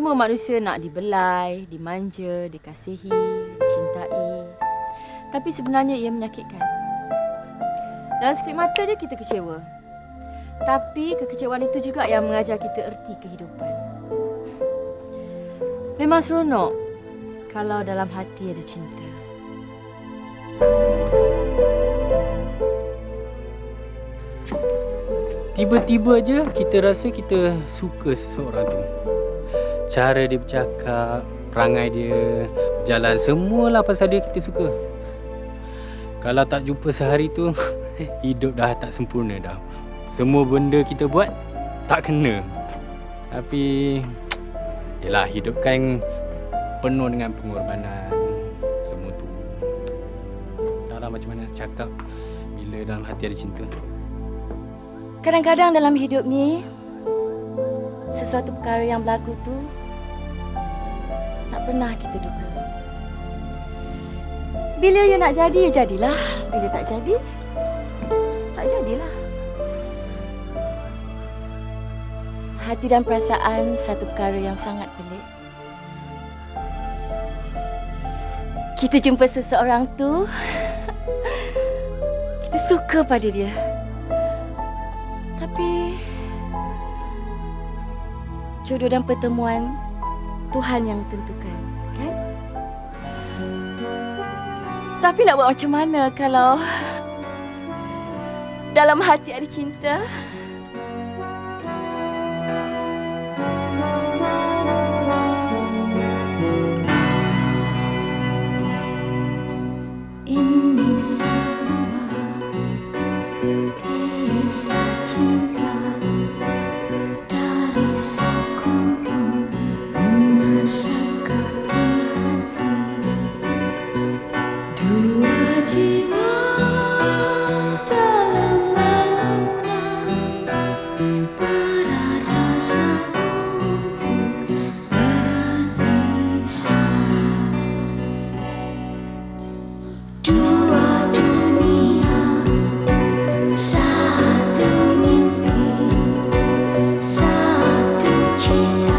Semua manusia nak dibelai, dimanja, dikasihi, dicintai. Tapi sebenarnya ia menyakitkan. Dalam sekelip mata je kita kecewa. Tapi kekecewaan itu juga yang mengajar kita erti kehidupan. Memang seronok kalau dalam hati ada cinta. Tiba-tiba je kita rasa kita suka seseorang tu. Cara dia bercakap, perangai dia, berjalan, semualah pasal dia kita suka. Kalau tak jumpa sehari tu, hidup dah tak sempurna dah. Semua benda kita buat tak kena. Tapi yelah, hidup kan penuh dengan pengorbanan. Semua tu. Taklah macam mana nak cakap bila dalam hati ada cinta. Kadang-kadang dalam hidup ni, sesuatu perkara yang berlaku tu tak pernah kita duga. Bila ia nak jadi, ia jadilah. Bila tak jadi, tak jadilah. Hati dan perasaan satu perkara yang sangat pelik. Kita jumpa seseorang tu, kita suka pada dia. Tapi jodoh dan pertemuan Tuhan yang tentukan, kan? Tapi nak buat macam mana kalau dalam hati ada cinta? Ini sebuah kisah cinta dari sekumpulan bunga sekeping hati. Dua jiwa dalam lalunan berasa untuk berpisah. Dua dunia, satu mimpi, satu cinta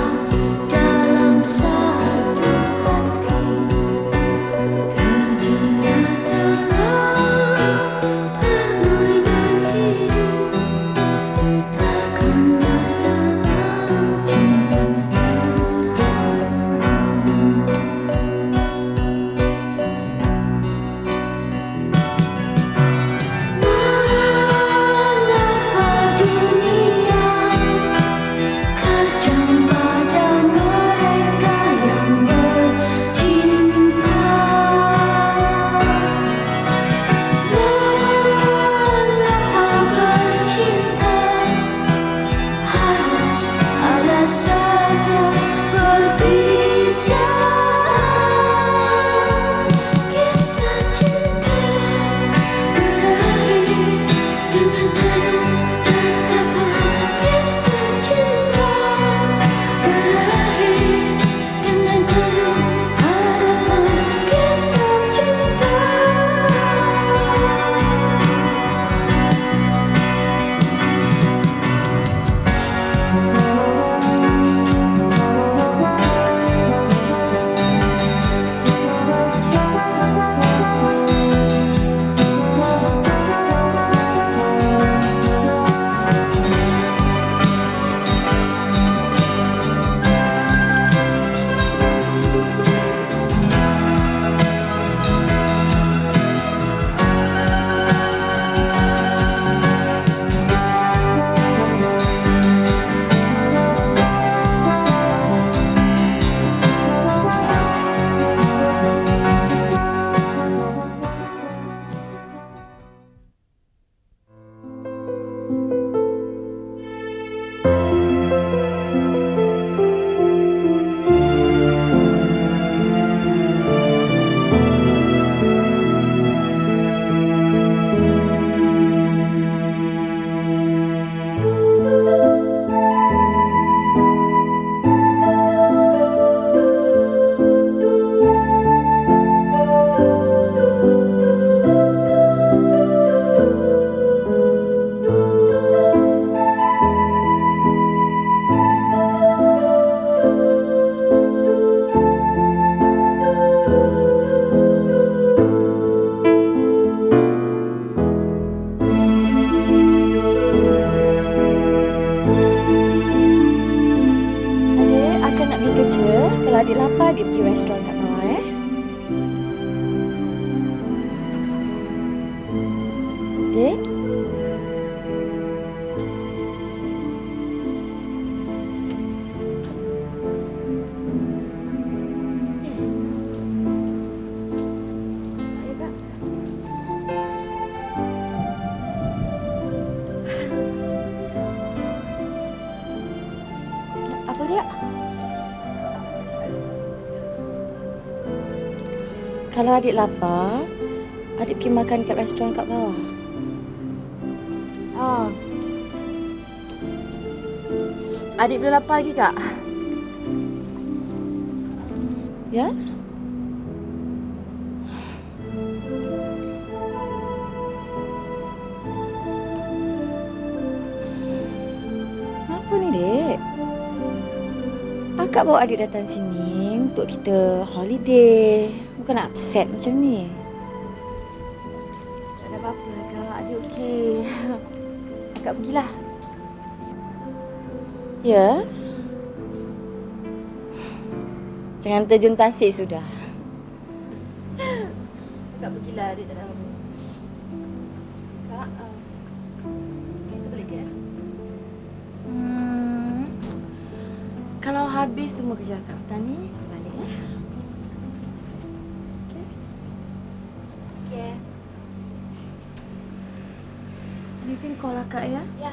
dalam satu hati. Terjerat dalam permainan hidup, terkandas dalam cinta berharap. Mengapa dunia kejam pada mereka yang bercinta? Mengapa bercinta harus ada saja berpisah? Kisah cinta berakhir dengan penuh tatapan. Kisah cinta berakhir dengan penuh harapan. Kisah cinta. kerja, kalau adik lapar, adik pergi restoran kat bawah, Dek? Apa dia? Kalau adik lapar, adik pergi makan kat restoran kat bawah. Oh. Adik belum lapar lagi, Kak? Ya? Apa ni, Dek? Akak bawa adik datang sini untuk kita holiday. Bukan nak upset macam ni. Tak ada apa-apa lah, Kak. Adik okey. Akak pergilah. Ya? Jangan terjun tasik sudah. Akak pergilah, adik tak ada apa. Kak, kita balik ke? Kalau habis semua kerja akak petang ni, balik ya. Okey? Okey. Anything call akak ya? Ya.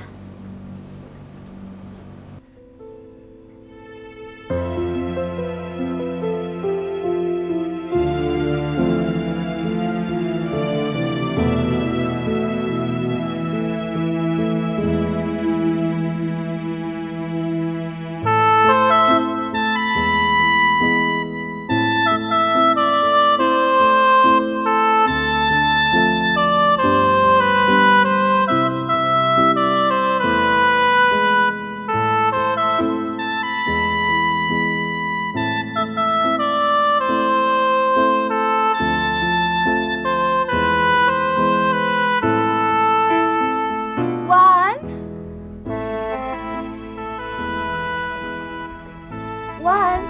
Wan.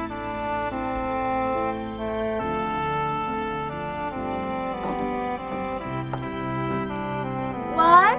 Wan.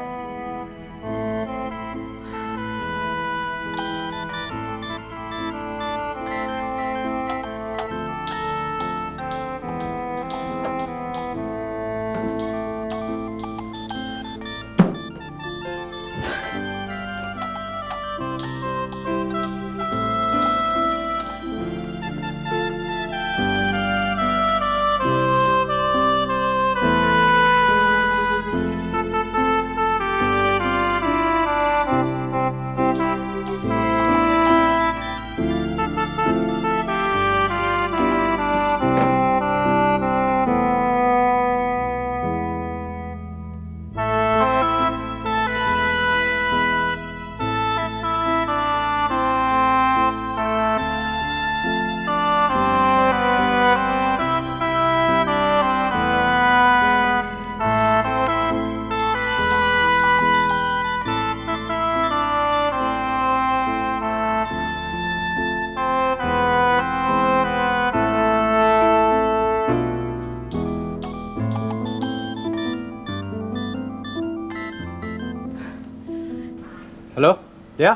Halo, Lia?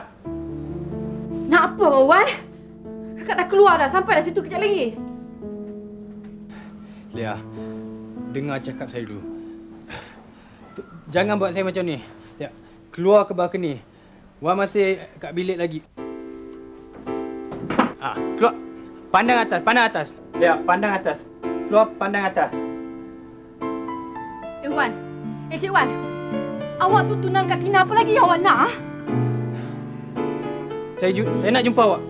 Nak apa, Wan? Kakak dah keluar dah. Sampai dah situ kejap lagi. Lia, dengar cakap saya dulu. Jangan buat saya macam ni. Lia, keluar ke balkoni. Wan masih kat bilik lagi. Keluar. Pandang atas, pandang atas. Lia, pandang atas. Keluar, pandang atas. Wan. Cik Wan. Awak tu tunang kat Tina. Apa lagi yang awak nak? Saya nak jumpa awak.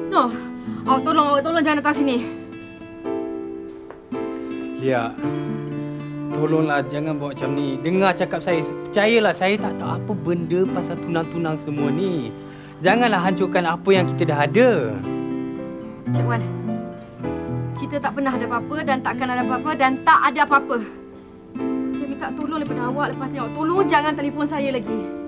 No. Awak tolong jangan datang sini. Lia, tolonglah jangan buat macam ni. Dengar cakap saya. Percayalah, saya tak tahu apa benda pasal tunang-tunang semua ni. Janganlah hancurkan apa yang kita dah ada. Cik Wan, kita tak pernah ada apa-apa dan takkan ada apa-apa dan tak ada apa-apa. Saya minta tolong daripada awak lepas ni. Awak tolong jangan telefon saya lagi.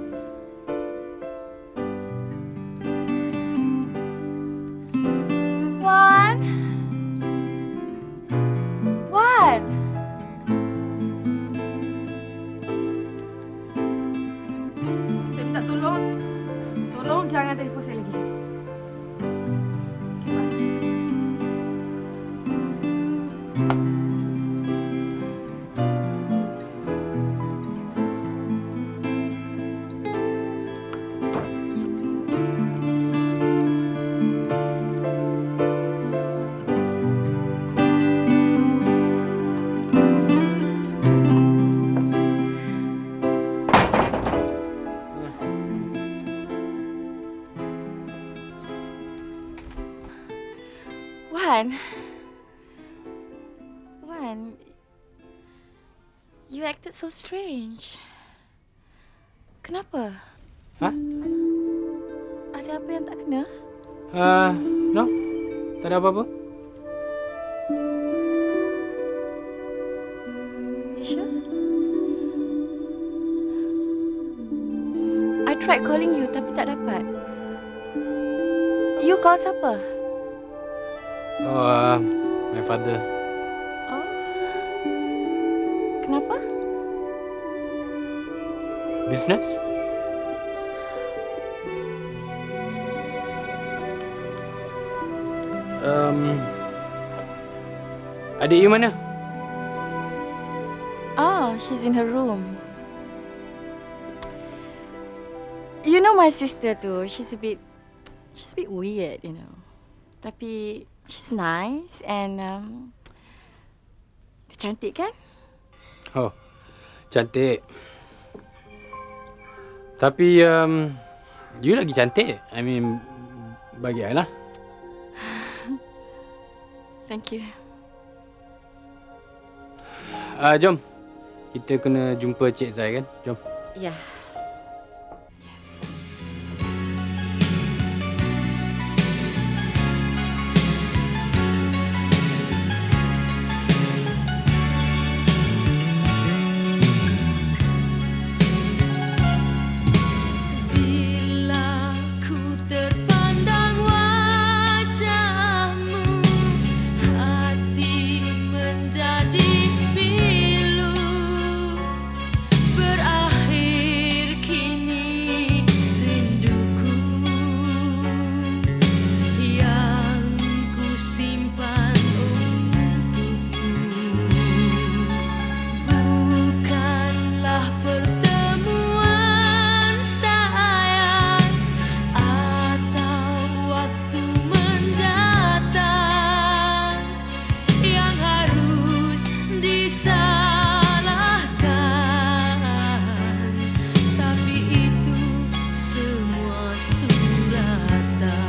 Wan, you acted so strange. Kenapa? Hah? Ada apa yang tak kena? No. Tak ada apa-apa. You sure? I tried calling you tapi tak dapat. You call siapa? Oh, my father. Oh. Kenapa? Business? Adik you mana? Oh, she's in her room. You know my sister too. She's a bit weird, you know. Tapi she's nice and dia cantik kan? Oh, cantik. Tapi you lagi cantik. I mean, bagi I lah. Thank you. Jom. Kita kena jumpa Cik Zai kan? Jom. Yeah. Yes. Bila ku terpandang wajahmu, hati menjadi pilu. Berakhir kini rinduku yang ku simpan untukmu. Bukanlah pertemuan sayang atau waktu mendatang yang harus disalahkan, tapi itu semua suratan.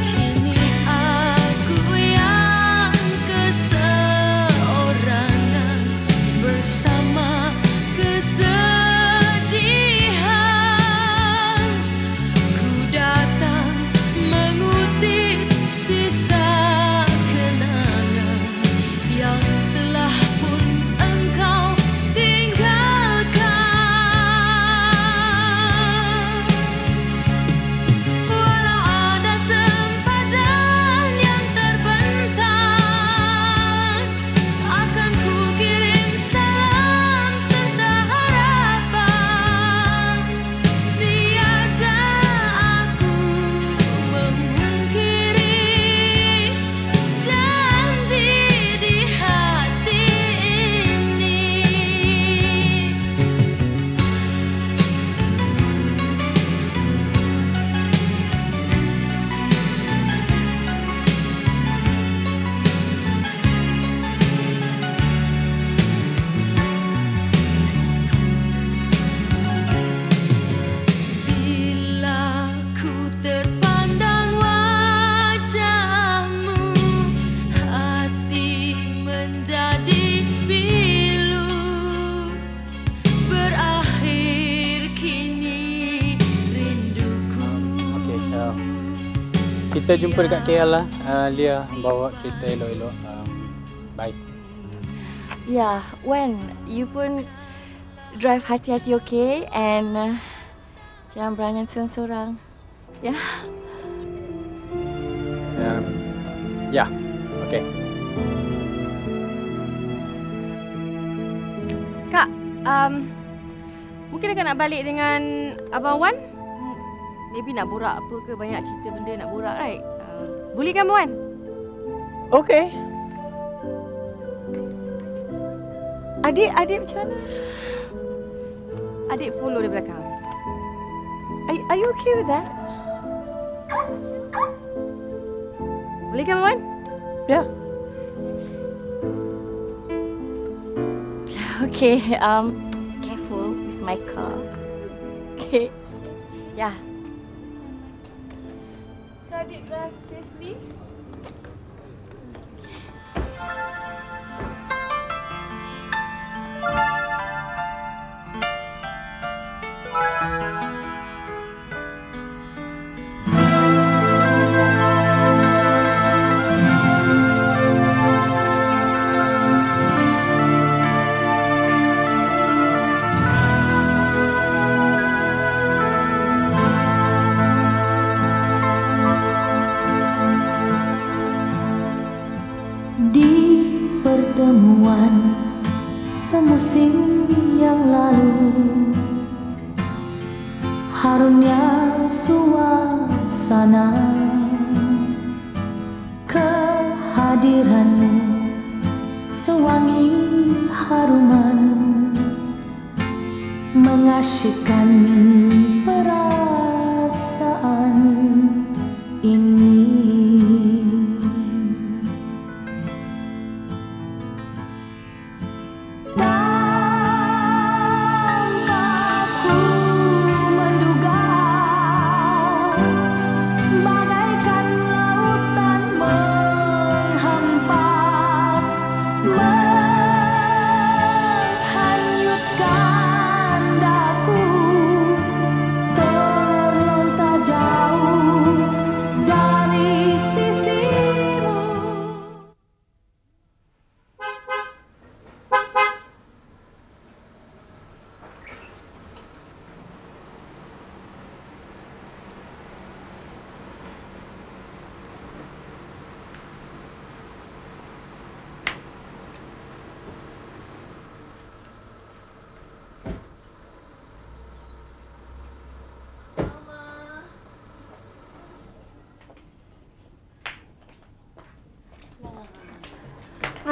Kini aku yang keseorangan bersama kesedihan. Ku datang mengutip sisa kenangan yang telah pun engkau tinggalkan. Walau ada sempadan yang terbentang, akan ku kirim salam serta harapan. Tiada aku memungkiri janji di hati ini. Bila ku terpandang wajahmu, hati menjadi pilu. Berakhir kini rinduku. Okay, kita jumpa dekat KL lah. Lia bawa kereta elok-elok. Bye. Yeah, Wan, you pun drive hati-hati, okay? And jangan berangan seorang-seorang. Ya? Ya, okay. Kak, mungkin akak nak balik dengan Abang Wan? Maybe nak borak apa ke, banyak cerita benda nak borak, right? Boleh kan, Abang Wan? Okay. Adik macam mana? Adik follow dari belakang. Are you okay with that? Boleh kan, Abang Wan? Ya. Okay, careful with my car. Okay. Ya. Sadiq drive safely. Pertemuan semusim yang lalu, harumnya suasana, kehadiranmu sewangi haruman, mengasyikkan perasaan ini.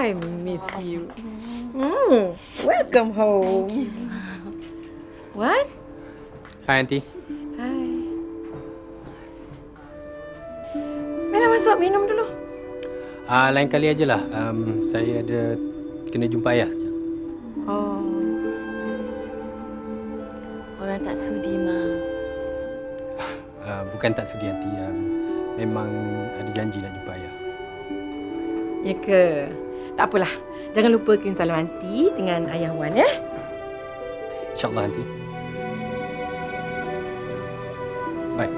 I miss you. Welcome home. What? Hai, Aunty. Hai. Mana masuk minum dulu. Lain kali ajalah. Saya ada kena jumpa ayah sekejap. Oh. Orang tak sudi, Ma. Bukan tak sudi, Aunty. Memang ada janji nak jumpa ayah. Ya ke? Tak apalah. Jangan lupa kirim salam Aunty dengan Ayah Wan, ya? InsyaAllah, Aunty. Bye.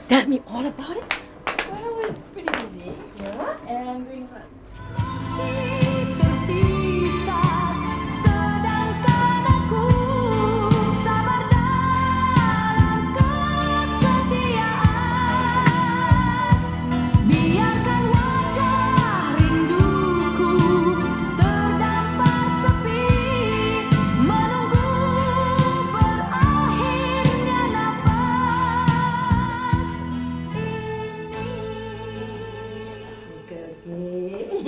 Tell me all about it. Well, I was pretty busy, yeah, and doing class. Terpisah, sedangkan aku sabar dalam kesetiaan. Biarkan wajah rinduku terdampar sepi, menunggu berakhirnya nafas ini.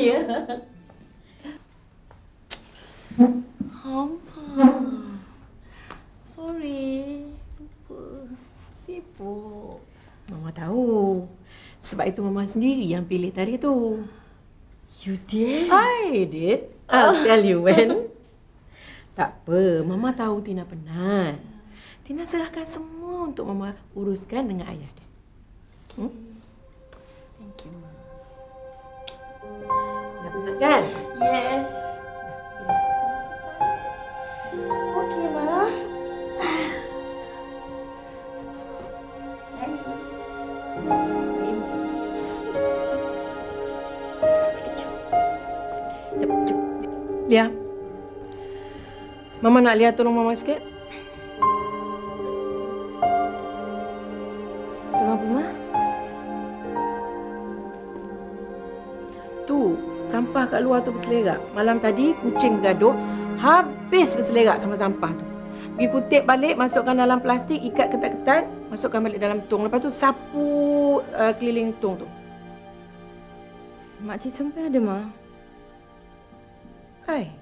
Ya. Sorry. Sibuk. Mama tahu. Sebab itu Mama sendiri yang pilih tari tu. You did? I did. I'll tell you when. Tak apa, Mama tahu Tina penat. Tina serahkan semua untuk Mama uruskan dengan ayah dia. Thank you, Ma. Dah penat kan? Yes. Okey, Ma. Lia. Mama nak Lia tolong Mama sikit. Tolong apa, Ma? Tu, sampah kat luar tu berselerak. Malam tadi kucing bergaduh, habis berselerak sama sampah tu. Pergi kutip balik, masukkan dalam plastik, ikat ketat-ketat, masukkan balik dalam tong. Lepas tu sapu keliling tong tu. Makcik sampai ada, Ma. Hai,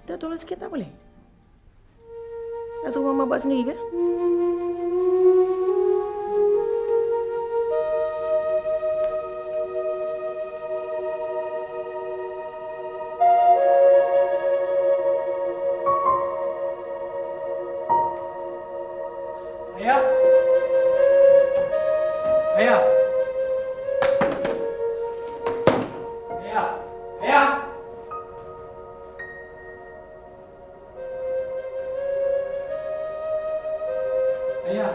tak tolong sikit tak boleh? Nak suruh Mama buat sendiri ke? Ayah.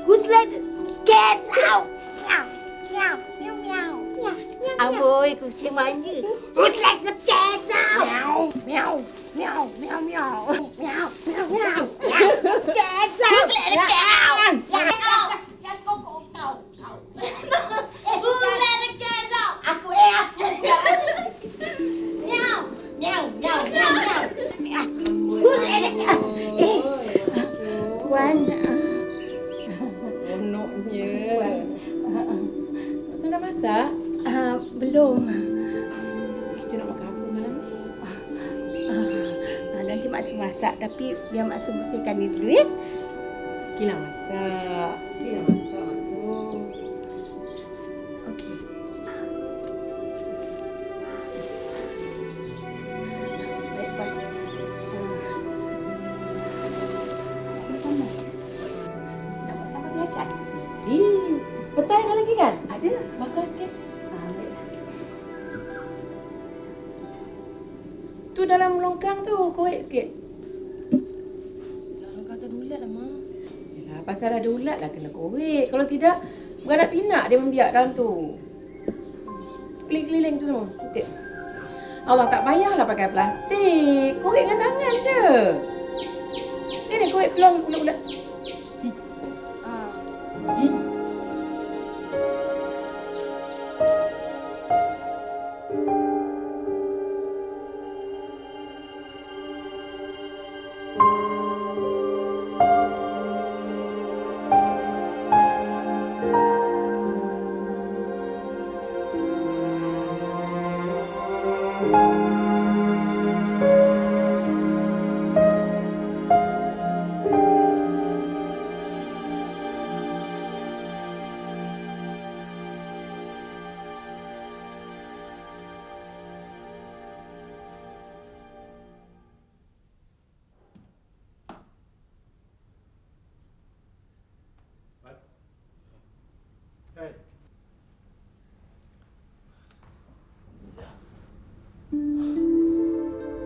Who's let the cats out? Meow, meow, meow, meow. Amboi, kucing manja. Who's let the cats out? Meow, meow, meow, meow, meow. Meow, meow, meow. Cats out. Who's let the cat out? Who's let the cats out? Aku. Meow, meow, meow, meow, meow. Who's let the cat? Wan. Asal dah masak? Belum. Kita nak makan apa malam ni? Nanti Mak Su masak tapi biar Mak Su bersihkan ni dulu ya. Okeylah masak. Okeylah masak, Mak Su. Okey. Baik, Wan. Nak buat sambal belacan? Mesti. Petai ada lagi kan? Ada. Bakar sikit. Baiklah. Tu dalam longkang tu, korek sikit. Kalau kata ulat lah, Mak. Yalah, pasal ada ulat lah kena korek. Kalau tidak, beranak pinak dia membiak dalam tu. Keliling-keliling tu semua. Kutip. Allah tak payahlah pakai plastik. Korek dengan tangan je. Ni korek keluar ulat-ulat.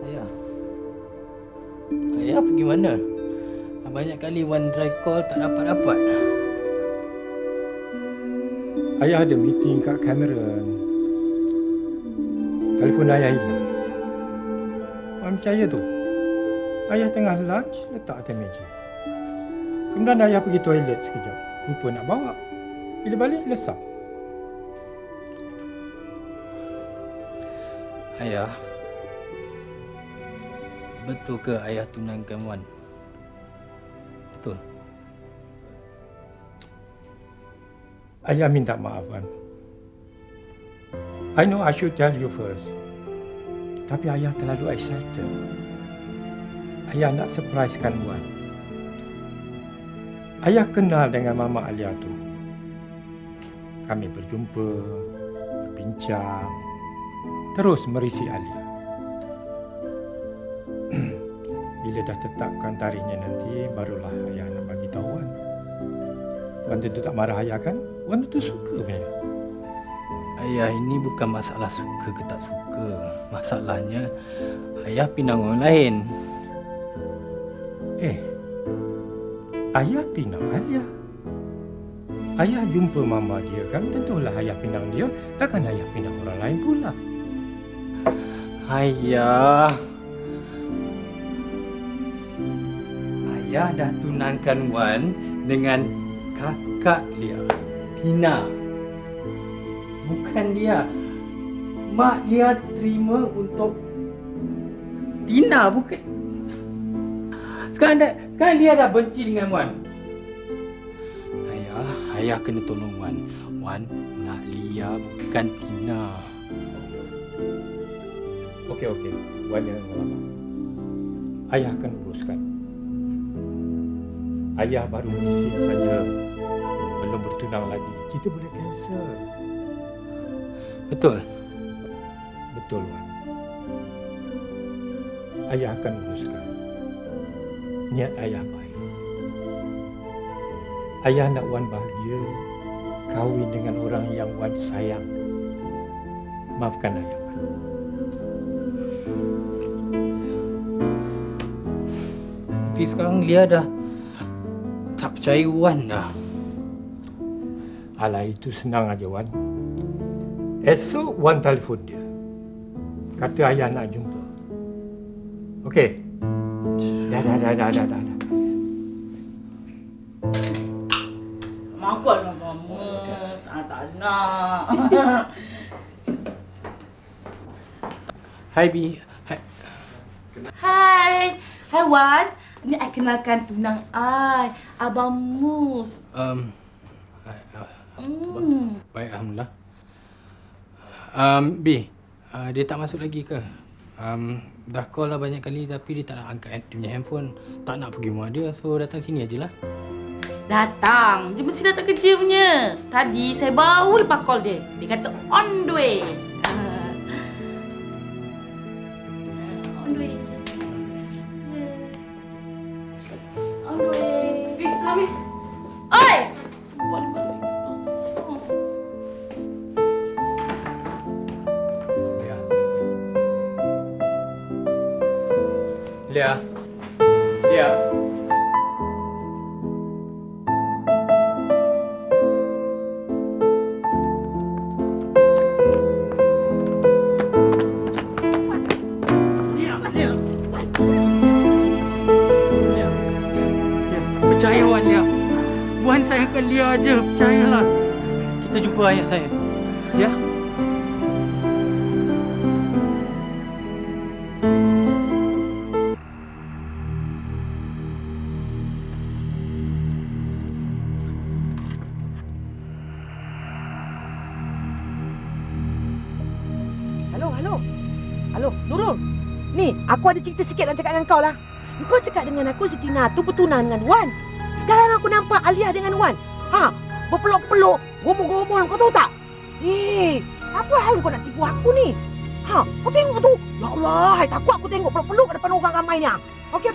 Ayah. Ayah pergi mana? Banyak kali Wan try call tak dapat-dapat. Ayah ada meeting kat Cameron. Telefon ayah hilang. Wan percaya tu. Ayah tengah lunch letak atas meja. Kemudian ayah pergi toilet sekejap. Lupa nak bawa. Bila balik lesap. Ayah. Betul ke ayah tunangkan Wan? Betul. Ayah minta maaf, Wan. I know I should tell you first. Tapi ayah terlalu excited. Ayah nak surprisekan Wan. Ayah kenal dengan Mama Alia tu. Kami berjumpa, berbincang, terus merisi Alia. Bila dah tetapkan tarikhnya nanti, barulah ayah nak bagi tahu Wan. Wan tentu tak marah ayah kan? Wan tentu suka punya. Ayah, ini bukan masalah suka ke tak suka. Masalahnya ayah pinang orang lain. Ayah pinang Alia. Ayah jumpa mama dia kan, tentulah ayah pinang dia. Takkan ayah pinang orang lain pula. Ayah. Ayah dah tunangkan Wan dengan kakak dia, Tina. Bukan dia. Mak dia terima untuk Tina, bukan. Sekarang dia dah benci dengan Wan. Ayah kena tolong Wan. Wan nak Lia, bukan Tina. Okey. Wan jangan lama. Ayah akan uruskan. Ayah baru menyisip saja. Belum bertunang lagi. Kita boleh cancel. Betul? Betul, Wan. Ayah akan uruskan. Niat ayah baik. Ayah nak Wan bahagia, kahwin dengan orang yang Wan sayang. Maafkan ayah, Wan. Tapi sekarang Lia dah tak percaya Wan dah. Alah, itu senang aja, Wan. Esok Wan telefon dia. Kata ayah nak jumpa. Okey? Dah. Makanlah mama. Saya tak nak. Hai Bi. Hai. Hai Wan. Ni I kenalkan tunang I, Abang Mus. Baik, alhamdulillah. Bi, dia tak masuk lagi ke? Dah call lah banyak kali tapi dia tak nak angkat dia punya handphone. Tak nak pergi rumah dia, so datang sini ajalah. Datang. Dia mesti datang kerja punya. Tadi saya baru lepas call dia. Dia kata on the way. On the way. On the way. Kami. Oi! Lia. Percaya Wan, Lia. Wan sayangkan Lia aja, percayalah. Kita jumpa ayah saya. Ya? Halo, Nurul. Ni, aku ada cerita sikit nak cakap dengan kau lah. Kau cakap dengan aku si Tina tu bertunang dengan Wan. Sekarang aku nampak Alia dengan Wan. Berpeluk-peluk, gomol-gomol, kau tahu tak? Apa hal kau nak tipu aku ni? Kau tengok tu. Ya Allah, hai takut aku tengok peluk-peluk kat depan orang ramai ni. Okey.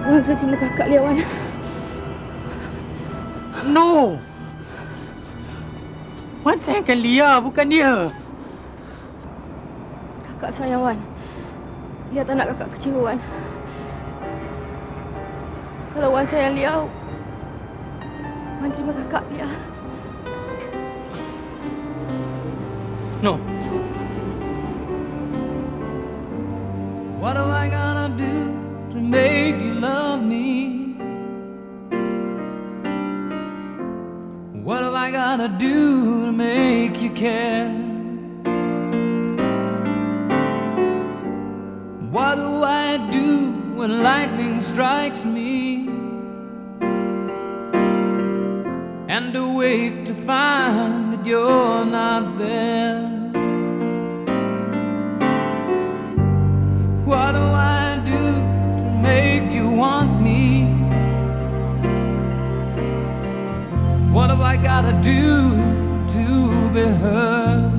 Wan kena terima kakak dia, Wan. No! Wan sayangkan Lia, bukan dia. Kakak sayang Wan. Lia tak nak kakak kecewa, Wan. Kalau Wan sayang Lia, Wan terima kakak Lia. No. What am I gonna do to make you love me? What am I gonna do to make you care? What do I do when lightning strikes me? And awake to find that you're not there. What do I do to make you want me? What have I gotta do to be heard?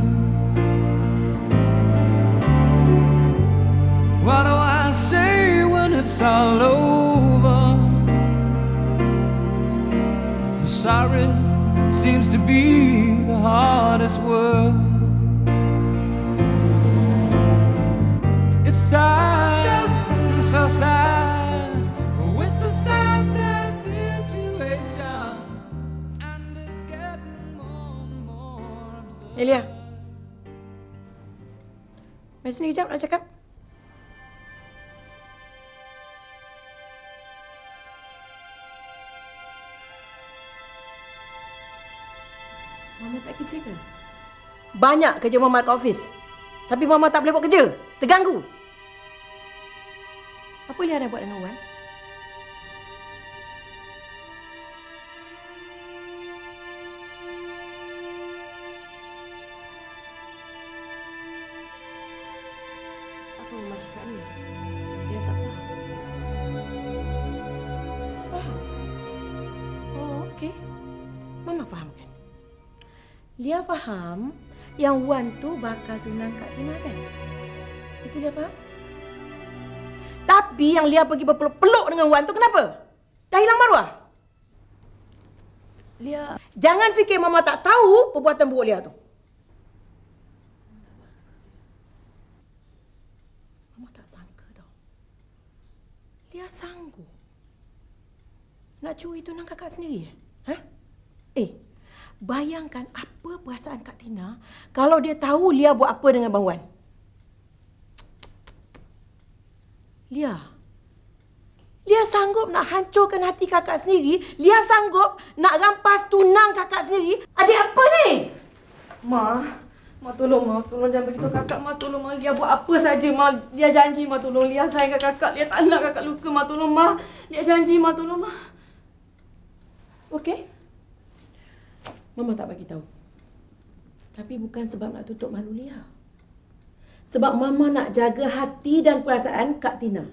What do I say when it's all over? Sorry seems to be the hardest word. It's Elia. Mari sini kejap nak cakap. Mama tak kerja ke? Banyak kerja Mama kat office. Tapi Mama tak boleh buat kerja. Terganggu. Apa Lia dah buat dengan Wan? Apa Mama cakap ni? Dia tak faham. Faham? Oh, okey. Mama fahamkan. Lia faham yang Wan tu bakal tunang Kak Tina kan? Itu Lia faham? Tapi yang Lia pergi berpeluk-peluk dengan Wan tu kenapa? Dah hilang maruah? Lia... Jangan fikir Mama tak tahu perbuatan buruk Lia tu. Mama tak sangka tau. Lia sanggup nak curi tunang kakak sendiri. Ha? Bayangkan apa perasaan Kak Tina kalau dia tahu Lia buat apa dengan Bang Wan. Lia sanggup nak hancurkan hati kakak sendiri. Lia sanggup nak rampas tunang kakak sendiri. Adik apa ni? Ma tolong Ma. Tolong jangan beritahu kakak Ma. Tolong Ma. Lia buat apa saja Ma. Lia janji Ma. Tolong Lia sayang kakak. Lia tak nak kakak luka Ma. Tolong Ma. Lia janji Ma. Tolong Ma. Okey. Mama tak bagi tahu. Tapi bukan sebab nak tutup malu Lia. Sebab Mama nak jaga hati dan perasaan Kak Tina.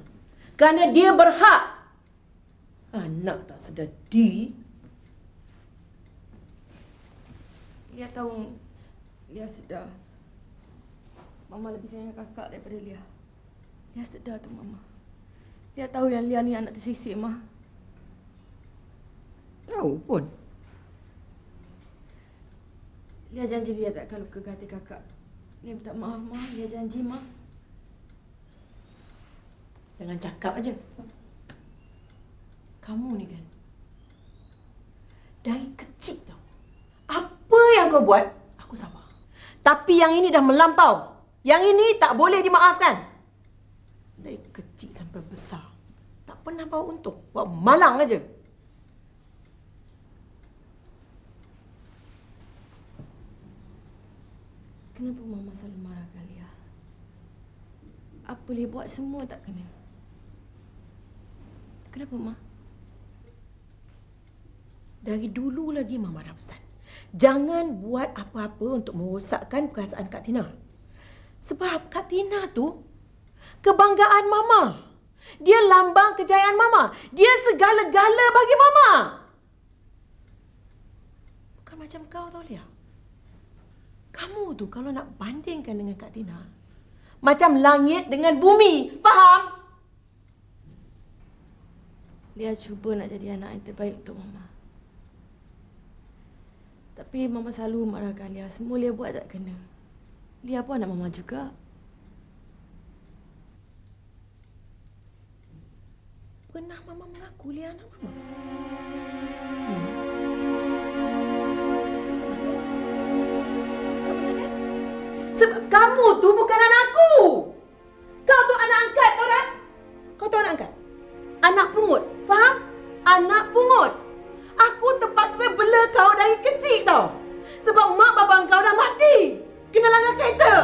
Kerana dia berhak. Anak tak sedar diri. Lia tahu. Lia sedar. Mama lebih sayang kakak daripada Lia. Lia sedar tu Mama. Lia tahu yang Lia ni anak tersisih Ma. Tahu pun. Lia janji Lia tak akan luka hati kakak. Lia minta maaf Ma. Lia janji Ma. Jangan cakap aja. Kamu ni kan. Dari kecil tau. Apa yang kau buat, aku sabar. Tapi yang ini dah melampau. Yang ini tak boleh dimaafkan. Dari kecil sampai besar. Tak pernah bawa untung. Buat malang aja. Kenapa Mama selalu marahkan Lia? Apa Lia buat semua tak kena? Kenapa Ma? Dari dulu lagi Mama dah pesan. Jangan buat apa-apa untuk merosakkan perasaan Kak Tina. Sebab Kak Tina tu kebanggaan Mama. Dia lambang kejayaan Mama. Dia segala-gala bagi Mama. Bukan macam kau tau Lia. Kamu tu kalau nak bandingkan dengan Kak Tina, macam langit dengan bumi. Faham? Lia cuba nak jadi anak yang terbaik untuk Mama. Tapi Mama selalu marahkan Lia. Semua Lia buat tak kena. Lia pun anak Mama juga. Pernah Mama mengaku Lia anak Mama? Sebab kamu tu bukan anak aku. Kau tu anak angkat, tahu tak? Kau tu anak angkat. Anak pungut. Faham? Anak pungut. Aku terpaksa bela kau dari kecil tau. Sebab mak bapa kau dah mati. Kena langgar kereta.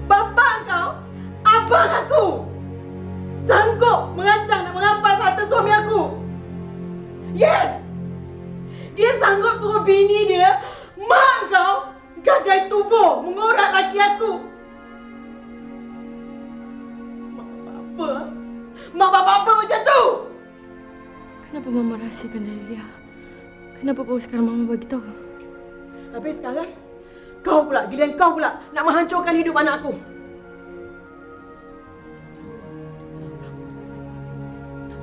Bapa kau, abang aku, sanggup merancang nak merampas harta suami aku. Yes! Dia sanggup suruh bini dia, mak kau, gadai tubuh mengorat laki aku. Mak bapa macam tu. Kenapa Mama rahsiakan dari Lia? Kenapa baru sekarang Mama bagi tahu? Habis sekarang, kau pula, giliran kau pula nak menghancurkan hidup anak aku.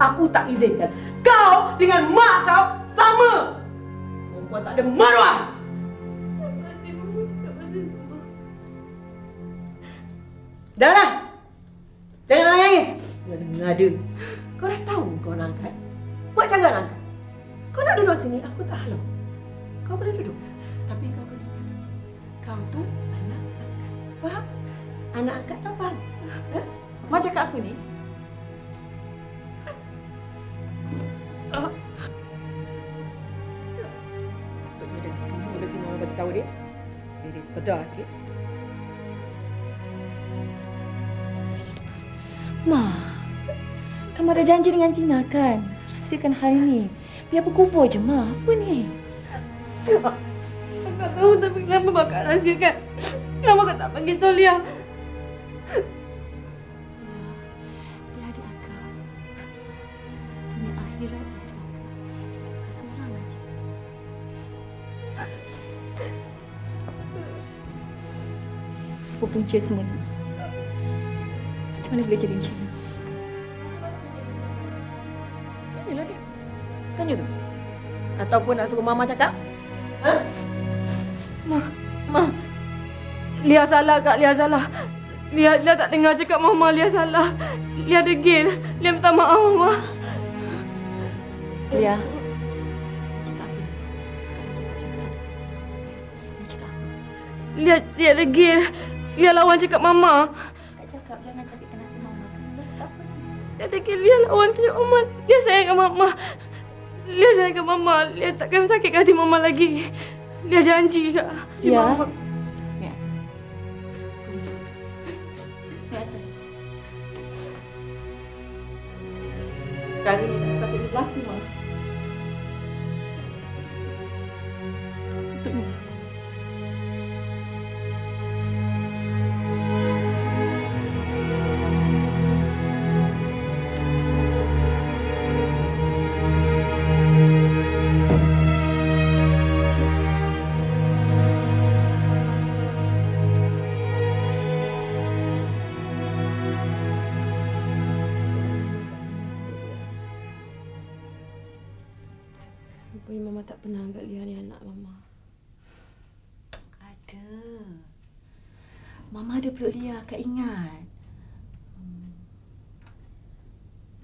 Aku tak izinkan. Kau dengan mak kau sama. Perempuan tak ada maruah. Dah lah. Jangan nangis. Ngada-ngada. Kau dah tahu kau nak angkat. Buat cara nak angkat. Kau nak duduk sini, aku tak halau. Kau boleh duduk. Tapi kau kena ingat, Kau tu anak angkat. Faham? Anak angkat tak faham? Mak cakap apa ni? Patutnya dari dulu lagi Mama bagi tahu dia. Dia sedar sikit. Ma, kamu ada janji dengan Tina kan? Rahsiakan hal ni. Biar berkubur je, Ma. Apa ni? Akak tahu tapi kenapa bakal rahsiakan? Kenapa kau tak bagi tahu Lia? Dia adik akak. Dunia akhirat adik akak. Akak seorang aja. Apa punca semua ni? Macam mana boleh jadi macam ni? Tanyalah dia. Tanya tu. Ataupun nak suruh Mama cakap? Ha? Ma, Lia salah Kak, Lia salah. Lia tak dengar cakap Mama, Lia salah. Lia degil. Lia minta maaf Mama. Lia. Cakap apa? Kakak dah cakap jangan sampai. Lia cakap apa? Lia degil. Lia lawan cakap Mama. Kakak cakap jangan sakitkan hati Mama. Lia cakap apa? Lia degil, Lia lawan cakap Mama. Lia sayangkan Mama. Lia sayangkan Mama. Lia takkan sakitkan hati Mama lagi. Lia janji Kak. Lia. Mama. Ni atas. Ni atas. Kali ni tak sepatutnya berlaku, Ma. Tak sepatutnya. Rupanya Mama tak pernah anggap Lia ni anak Mama. Ada. Mama ada peluk Lia, Kak ingat.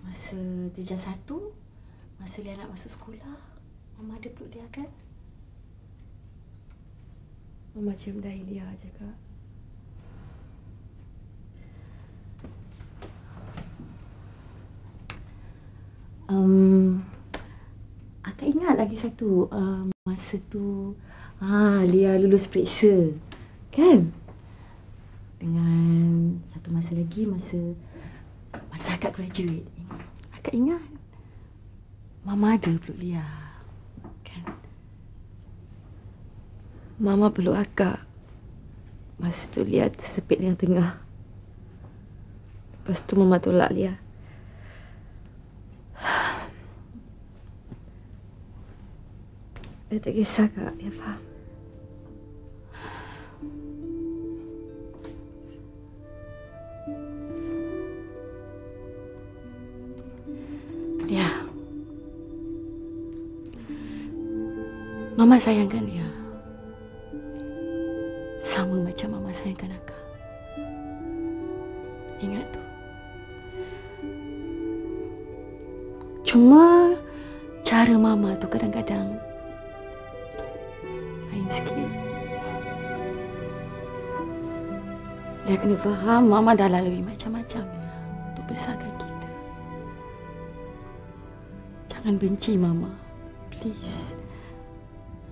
Masa Jejak 1, masa Lia nak masuk sekolah, Mama ada peluk Lia kan? Mama cium dahi Lia je Kak. Akak ingat lagi satu. Masa tu Lia lulus periksa. Kan? Dengan satu masa lagi masa akak graduate. Akak ingat. Mama ada peluk Lia. Kan? Mama peluk akak. Masa tu Lia tersepit dengan tengah. Lepas tu Mama tolak Lia. Dia tak kisah Kak, dia faham. Lia. Mama sayangkan Lia. Sama macam Mama sayangkan akak. Ingat tu. Cuma cara Mama tu kadang-kadang lain sikit. Dia kena faham Mama dah lalui macam-macam untuk besarkan kita. Jangan benci Mama. Please.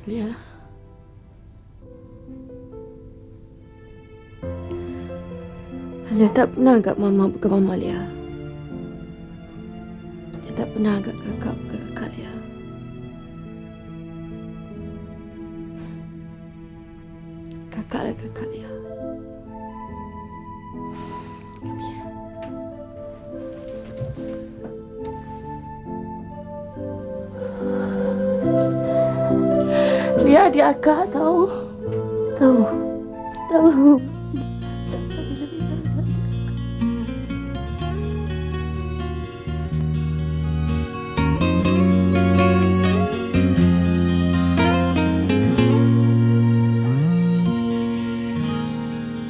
Lia. Lia tak pernah anggap Mama bukan Mama Lia. Dia tak pernah anggap kakak bukan kakak Lia. Kakaklah kakak Lia. Lia adik akak tahu. Tahu. Sampai bila-bila adik akak.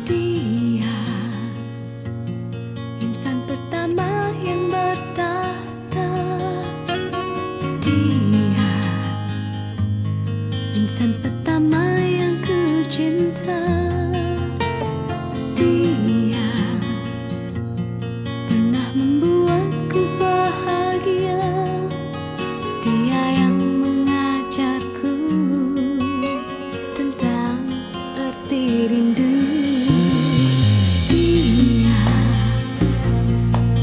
Dia insan pertama yang bertahta. Dia insan pertama yang ku cinta. jadi rindu. Dia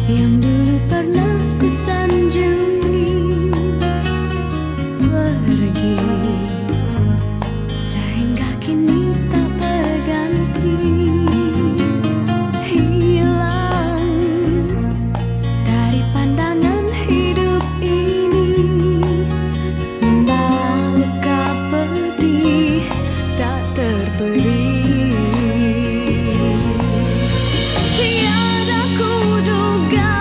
yang dulu pernah ku sanjungi pergi sehingga kini tak berganti. Hilang dari pandangan hidup ini, membawa luka pedih tak terberi. Tiada kuduga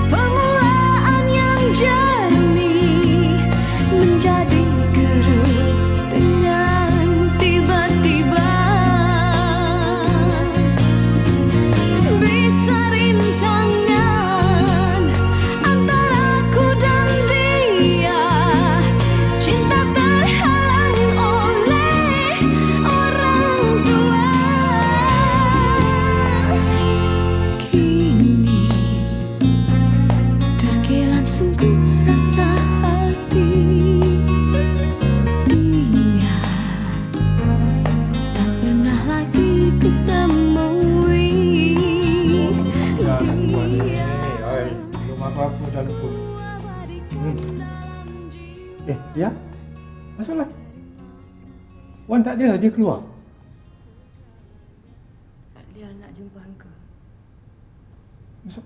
permulaan yang jernih menjadi keruh dengan tiba-tiba. Bisa rintangan antara aku dan dia, cinta terhalang oleh orang tua. Kini terkilat sungguh rasa hati. Dia tak pernah lagi kutemui. Belum apa-apa dah lupa. Dia? Masuklah. Wan tak ada, dia keluar. Dia nak jumpa Uncle. Masuk.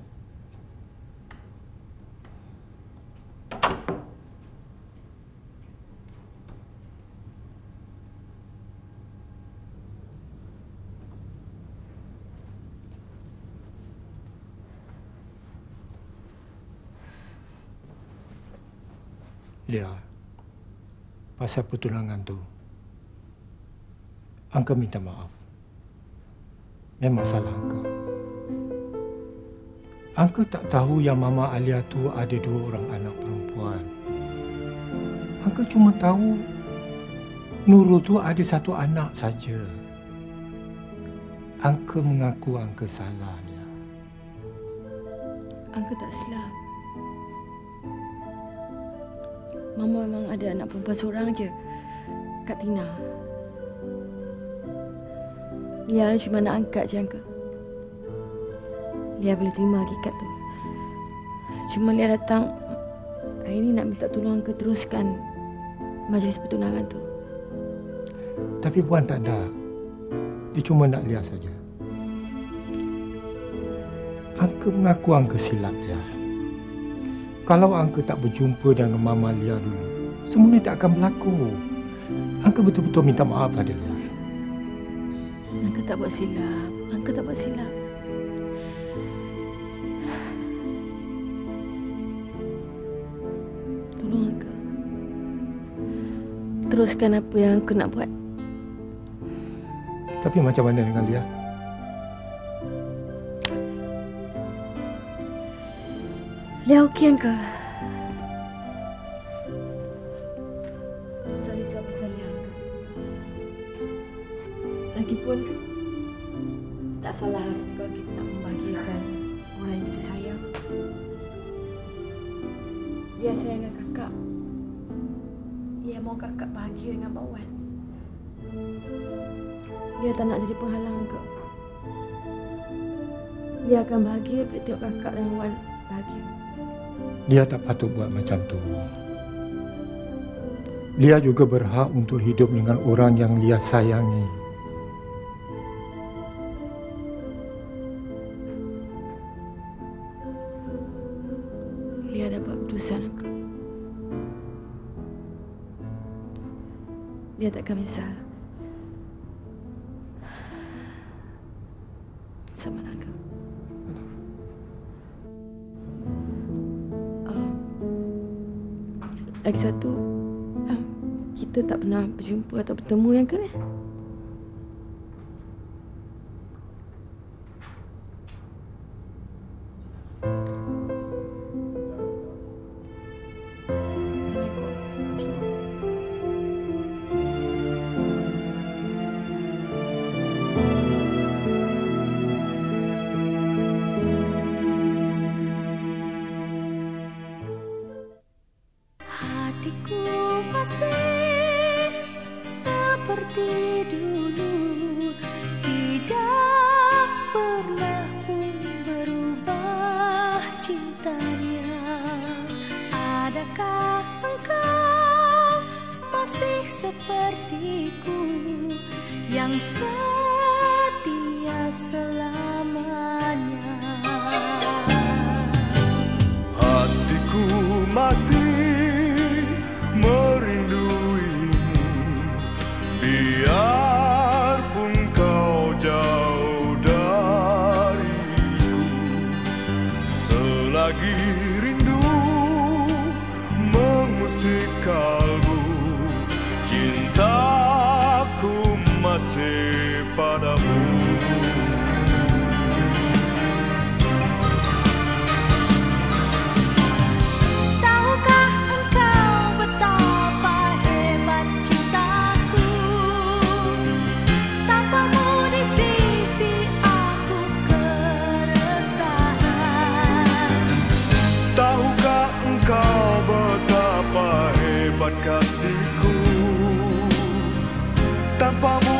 Lia, pasal pertunangan tu, Uncle minta maaf. Memang salah Uncle. Uncle tak tahu yang Mama Alia tu ada 2 orang anak perempuan. Uncle cuma tahu Nurul tu ada 1 anak saja. Uncle mengaku Uncle salah, Lia. Uncle tak silap. Mama memang ada anak perempuan seorang je, Kak Tina. Lia cuma nak angkat je, Uncle. Lia boleh terima hakikat tu. Cuma Lia datang hari ni nak minta tolong Uncle teruskan majlis pertunangan tu. Tapi Puan tak nak. Dia cuma nak Lia saja. Uncle mengaku Uncle silap Lia. Kalau Uncle tak berjumpa dengan Mama Lia dulu, semua ni tak akan berlaku. Uncle betul-betul minta maaf pada Lia. Uncle tak buat silap. Uncle tak buat silap. Tolong Uncle. Teruskan apa yang Uncle nak buat. Tapi macam mana dengan Lia? Lia okey, Uncle. Tak risau pasal Lia, Uncle. Lagipun, tak salah rasa kalau kita nak membahagiakan orang yang kita sayang. Lia sayang dengan kakak. Lia mau kakak bahagia dengan Abang Wan. Lia tak nak jadi penghalang, Uncle. Lia akan bahagia bila tengok kakak dan Wan bahagia. Lia tak patut buat macam tu. Lia juga berhak untuk hidup dengan orang yang Lia sayangi. Lia dah buat keputusan, Uncle. Lia takkan menyesal. Sama Uncle. Lagi satu, kita tak pernah berjumpa atau bertemu, yang ke? Hatiku masih seperti yang setia selamanya. Hatiku masih merinduimu, biarpun kau jauh dariku. Selagi rindu mengusik kalbu, cintaku masih padamu. Tahukah engkau betapa hebat cintaku? Tanpamu di sisi aku keresahan. Tahukah engkau betapa hebat kasihku? Tanpamu